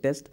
test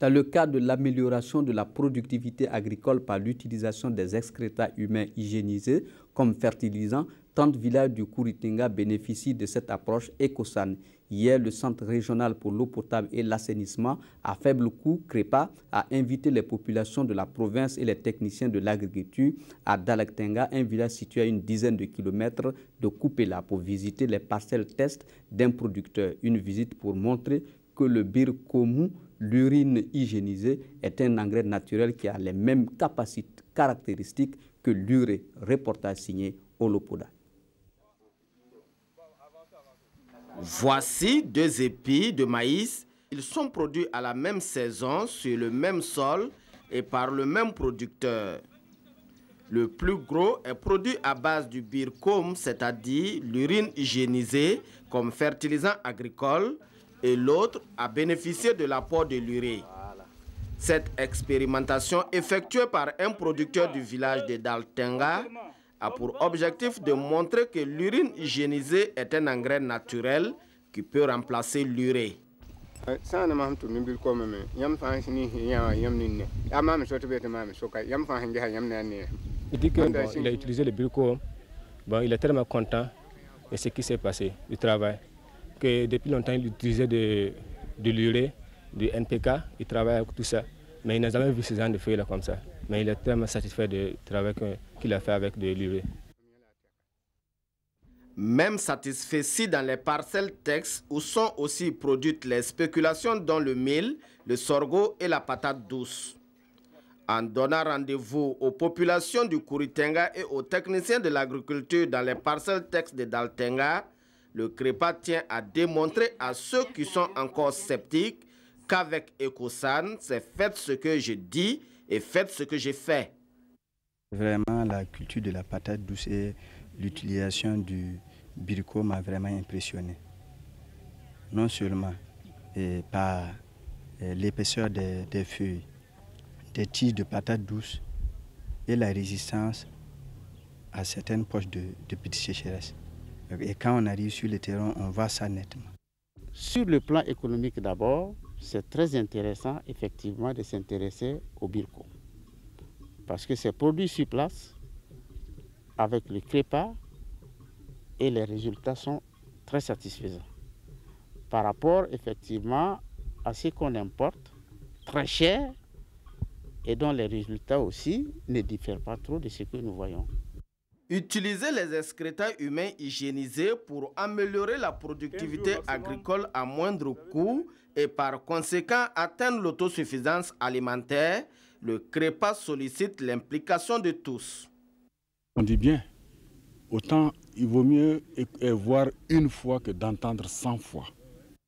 dans le cadre de l'amélioration de la productivité agricole par l'utilisation des excrétants humains hygiénisés comme fertilisants. 30 villages du Kouritenga bénéficient de cette approche Ecosan. Hier, le Centre régional pour l'eau potable et l'assainissement à faible coût, CREPA, a invité les populations de la province et les techniciens de l'agriculture à Dalaktenga, un village situé à une dizaine de kilomètres de Koupela, pour visiter les parcelles test d'un producteur. Une visite pour montrer que le birkomu, l'urine hygiénisée, est un engrais naturel qui a les mêmes caractéristiques que l'urée. Reportage signé Olopoda. Voici 2 épis de maïs. Ils sont produits à la même saison, sur le même sol et par le même producteur. Le plus gros est produit à base du birkomu, c'est-à-dire l'urine hygiénisée comme fertilisant agricole, et l'autre a bénéficié de l'apport de l'urée. Cette expérimentation effectuée par un producteur du village de Dalaktenga a pour objectif de montrer que l'urine hygiénisée est un engrais naturel qui peut remplacer l'urée. Il dit qu'il a utilisé le birkomu. Bon, il est tellement content de ce qui s'est passé, du travail, que depuis longtemps il utilisait de l'urée, du NPK, il travaille avec tout ça. Mais il n'a jamais vu ce genre de feuilles là comme ça. Mais il est tellement satisfait du travail qu'il a fait avec de l'urée. Même satisfait si dans les parcelles textes où sont aussi produites les spéculations dans le mil, le sorgho et la patate douce. En donnant rendez-vous aux populations du Kouritenga et aux techniciens de l'agriculture dans les parcelles textes de Dalaktenga, le CREPA tient à démontrer à ceux qui sont encore sceptiques qu'avec Ecosan, c'est faites ce que je dis et faites ce que j'ai fait. Vraiment, la culture de la patate douce et l'utilisation du birkomu m'a vraiment impressionné. Non seulement par l'épaisseur des feuilles, des tiges de patate douce et la résistance à certaines poches de petites sécheresses. Et quand on arrive sur le terrain, on voit ça nettement. Sur le plan économique d'abord, c'est très intéressant effectivement de s'intéresser au birkomu. Parce que c'est produit sur place avec le CREPA et les résultats sont très satisfaisants. Par rapport effectivement à ce qu'on importe, très cher, et dont les résultats aussi ne diffèrent pas trop de ce que nous voyons. Utiliser les excrétants humains hygiénisés pour améliorer la productivité agricole à moindre coût et par conséquent atteindre l'autosuffisance alimentaire, le CREPA sollicite l'implication de tous. On dit bien, autant il vaut mieux voir une fois que d'entendre 100 fois.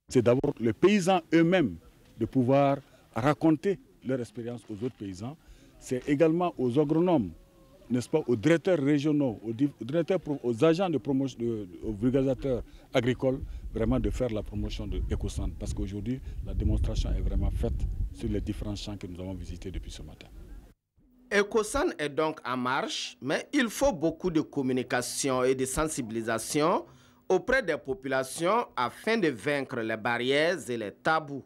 C'est d'abord les paysans eux-mêmes de pouvoir raconter leur expérience aux autres paysans. C'est également aux agronomes, n'est-ce pas, aux directeurs régionaux, aux agents de promotion, aux vulgarisateurs agricoles, vraiment de faire la promotion de Ecosan. Parce qu'aujourd'hui, la démonstration est vraiment faite sur les différents champs que nous avons visités depuis ce matin. Ecosan est donc en marche, mais il faut beaucoup de communication et de sensibilisation auprès des populations afin de vaincre les barrières et les tabous.